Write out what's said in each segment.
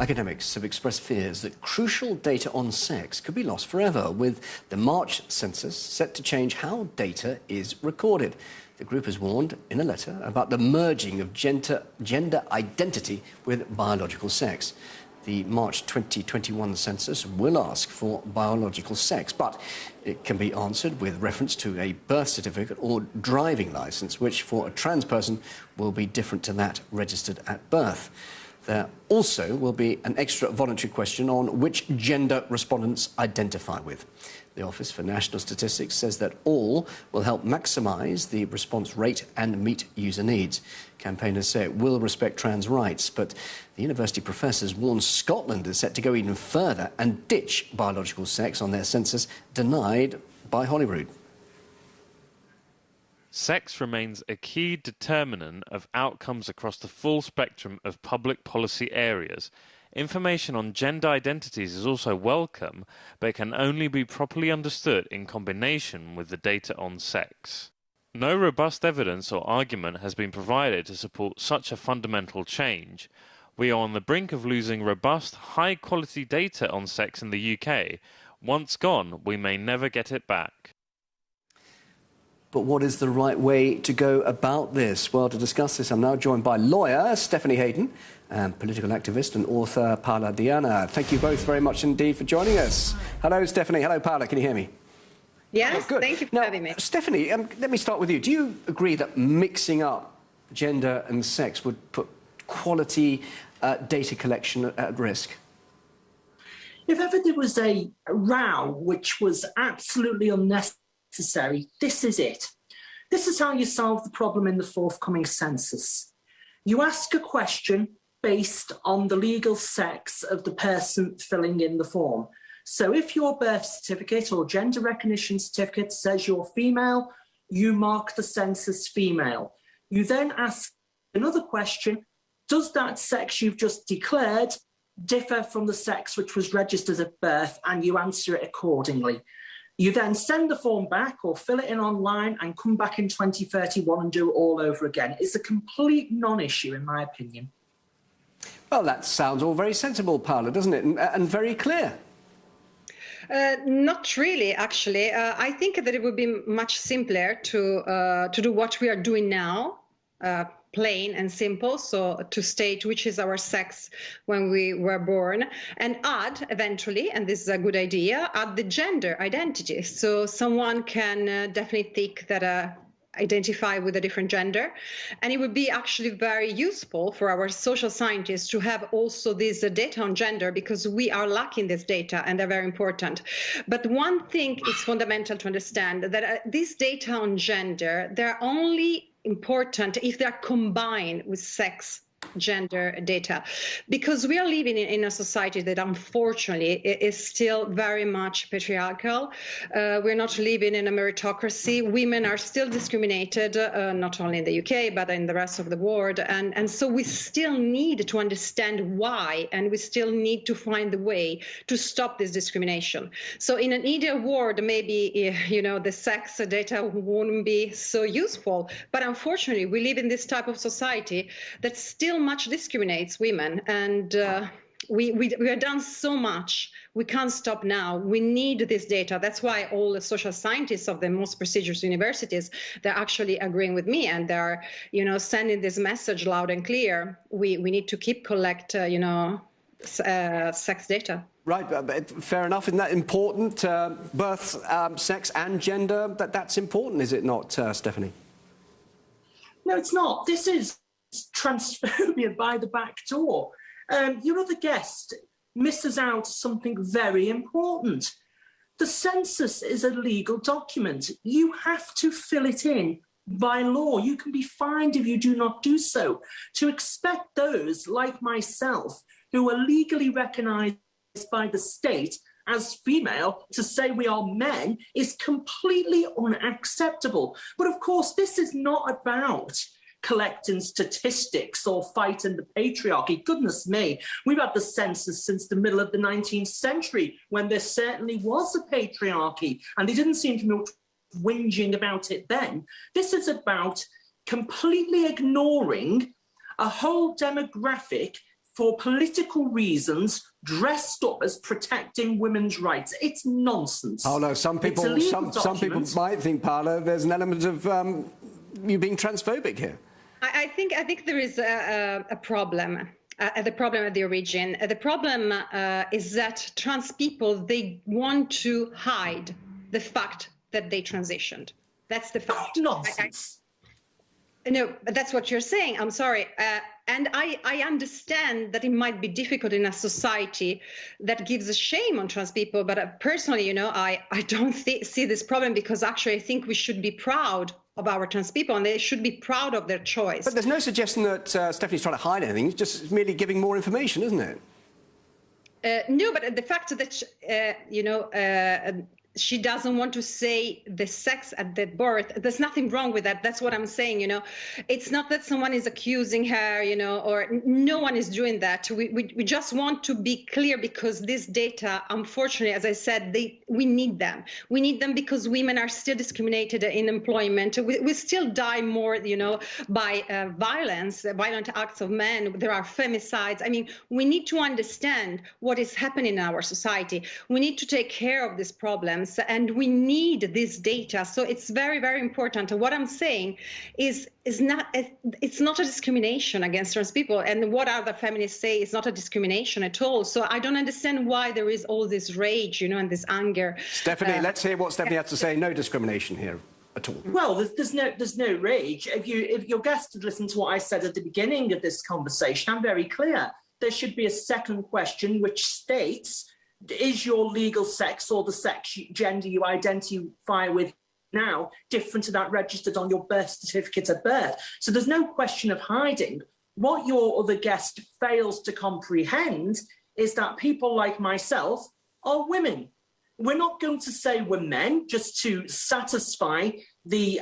Academics have expressed fears that crucial data on sex could be lost forever, with the March census set to change how data is recorded. The group has warned in a letter about the merging of gender identity with biological sex. The March 2021 census will ask for biological sex, but it can be answered with reference to a birth certificate or driving licence, which for a trans person will be different to that registered at birth. There also will be an extra voluntary question on which gender respondents identify with. The Office for National Statistics says that all will help maximise the response rate and meet user needs. Campaigners say it will respect trans rights, but the university professors warn Scotland is set to go even further and ditch biological sex on their census, denied by Holyrood. Sex remains a key determinant of outcomes across the full spectrum of public policy areas. Information on gender identities is also welcome, but it can only be properly understood in combination with the data on sex. No robust evidence or argument has been provided to support such a fundamental change. We are on the brink of losing robust, high-quality data on sex in the UK. Once gone, we may never get it back. But what is the right way to go about this? Well, to discuss this, I'm now joined by lawyer Stephanie Hayden and political activist and author Paula Diana. Thank you both very much indeed for joining us. Hello, Stephanie. Hello, Paula. Can you hear me? Yes, good. Thank you for having me. Stephanie, let me start with you. Do you agree that mixing up gender and sex would put quality data collection at risk? If ever there was a row which was absolutely unnecessary, this is it. This is how you solve the problem in the forthcoming census. You ask a question based on the legal sex of the person filling in the form. So if your birth certificate or gender recognition certificate says you're female, you mark the census female. You then ask another question: does that sex you've just declared differ from the sex which was registered at birth? And you answer it accordingly. You then send the form back or fill it in online and come back in 2031 and do it all over again. It's a complete non-issue, in my opinion. Well, that sounds all very sensible, Paula, doesn't it? And very clear. Not really, actually. I think that it would be much simpler to do what we are doing now, plain and simple, so to state which is our sex when we were born, and add eventually, and this is a good idea, add the gender identity. So someone can definitely think that identify with a different gender, and it would be actually very useful for our social scientists to have also this data on gender, because we are lacking this data and they're very important. But one thing is fundamental to understand, that this data on gender, they're only important if they're combined with sex gender data, because we are living in a society that unfortunately is still very much patriarchal. We're not living in a meritocracy. Women are still discriminated, not only in the UK but in the rest of the world, and so we still need to understand why, and we still need to find the way to stop this discrimination. So in an ideal world, maybe the sex data wouldn't be so useful, but unfortunately we live in this type of society that still much discriminates women, and we have done so much. We can't stop now. We need this data. That's why all the social scientists of the most prestigious universities, they're actually agreeing with me, and they're sending this message loud and clear. We need to keep collect sex data. Right, fair enough. Isn't that important? Birth, sex and gender, that's important, is it not, Stephanie? No, it's not. This is transphobia by the back door. Your other guest misses out something very important. The census is a legal document. You have to fill it in by law. You can be fined if you do not do so. To expect those like myself, who are legally recognised by the state as female, to say we are men is completely unacceptable. But of course, this is not about collecting statistics or fighting the patriarchy. Goodness me, we've had the census since the middle of the 19th century, when there certainly was a patriarchy, and they didn't seem to be whinging about it then. This is about completely ignoring a whole demographic for political reasons dressed up as protecting women's rights. It's nonsense. Paolo, some people might think, Paolo, there's an element of you being transphobic here. I think there is a problem. The problem at the origin. The problem is that trans people, they want to hide the fact that they transitioned. That's the fact. Nonsense. No, that's what you're saying. I'm sorry. And I understand that it might be difficult in a society that gives a shame on trans people. But personally, you know, I don't see this problem, because actually I think we should be proud of our trans people, and they should be proud of their choice. But there's no suggestion that Stephanie's trying to hide anything. It's just merely giving more information, isn't it? No, but the fact that, you know, she doesn't want to say the sex at the birth, there's nothing wrong with that. That's what I'm saying, you know. It's not that someone is accusing her, you know, or no one is doing that. We just want to be clear, because this data, unfortunately, as I said, we need them. We need them because women are still discriminated in employment. We still die more, you know, by violent acts of men. There are femicides. I mean, we need to understand what is happening in our society. We need to take care of this problem. And we need this data, so it's very, very important. And what I'm saying is not it's not a discrimination against trans people, and what other feminists say is not a discrimination at all. So I don't understand why there is all this rage, you know, and this anger. Stephanie, let's hear what Stephanie has to say. No discrimination here at all. Well, there's no rage. If your guest had listened to what I said at the beginning of this conversation, I'm very clear. There should be a second question which states, is your legal sex or the sex gender you identify with now different to that registered on your birth certificate at birth? So there's no question of hiding. What your other guest fails to comprehend is that people like myself are women. We're not going to say we're men just to satisfy the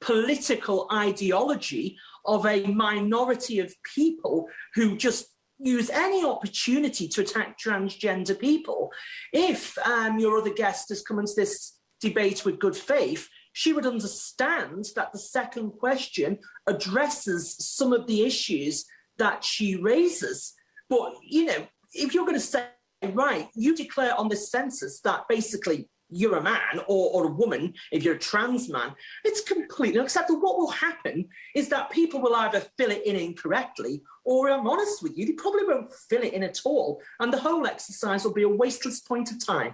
political ideology of a minority of people who just use any opportunity to attack transgender people. If your other guest has come into this debate with good faith, she would understand that the second question addresses some of the issues that she raises. But, you know, if you're going to say, right, you declare on this census that basically you're a man or a woman, if you're a trans man, it's completely unacceptable. What will happen is that people will either fill it in incorrectly, or, I'm honest with you, they probably won't fill it in at all. And the whole exercise will be a wasteless point of time.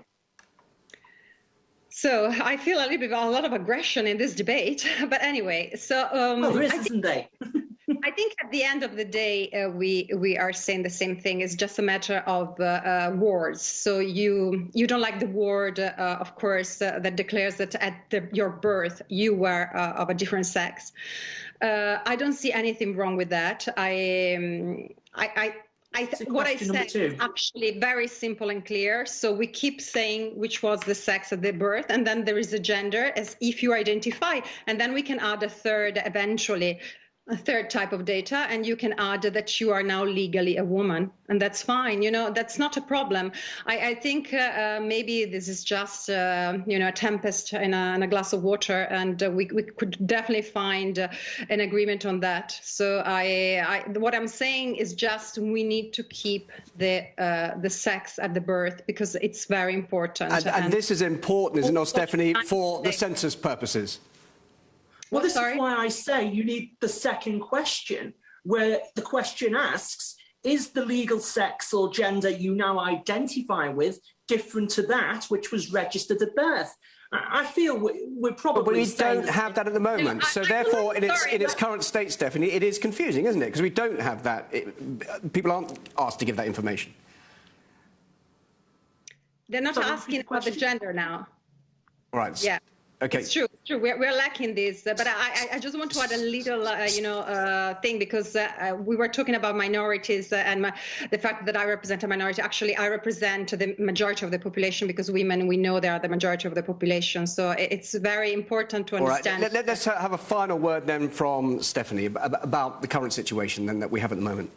So I feel a lot of aggression in this debate. But anyway, so... well, there is, isn't there? I think at the end of the day, we are saying the same thing. It's just a matter of words. So you don't like the word, of course, that declares that at your birth you were of a different sex. I don't see anything wrong with that. What I said is actually very simple and clear. So we keep saying which was the sex at the birth, and then there is a gender as if you identify, and then we can add a third eventually. A third type of data, and you can add that you are now legally a woman, and that's fine. You know, that's not a problem. I think maybe this is just, you know, a tempest in a glass of water, and we could definitely find an agreement on that. So what I'm saying is just we need to keep the sex at the birth, because it's very important. And this is important, isn't it, Stephanie, for the census purposes? Well, this is why I say you need the second question, where the question asks, is the legal sex or gender you now identify with different to that which was registered at birth? I feel we're probably... But we don't have that at the moment. So therefore, in its current state, Stephanie, it is confusing, isn't it? Because we don't have that. People aren't asked to give that information. They're not asking about the gender now. All right. Yeah. Okay. It's true. We're lacking this, but I just want to add a little, thing, because we were talking about minorities and the fact that I represent a minority. Actually, I represent the majority of the population, because women, we know they are the majority of the population. So it's very important to understand. All right. Let's have a final word then from Stephanie about the current situation then that we have at the moment.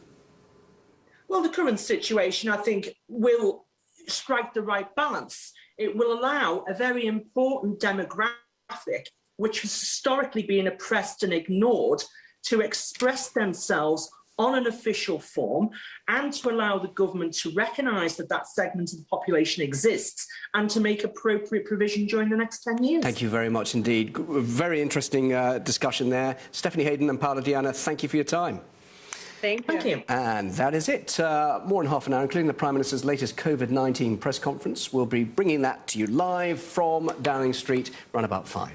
Well, the current situation, I think, will strike the right balance. It will allow a very important demographic, which has historically been oppressed and ignored, to express themselves on an official form and to allow the government to recognise that that segment of the population exists and to make appropriate provision during the next 10 years. Thank you very much indeed. Very interesting discussion there. Stephanie Hayden and Paola Diana, thank you for your time. Thank you. And that is it. More than half an hour, including the Prime Minister's latest COVID-19 press conference. We'll be bringing that to you live from Downing Street, around about 5.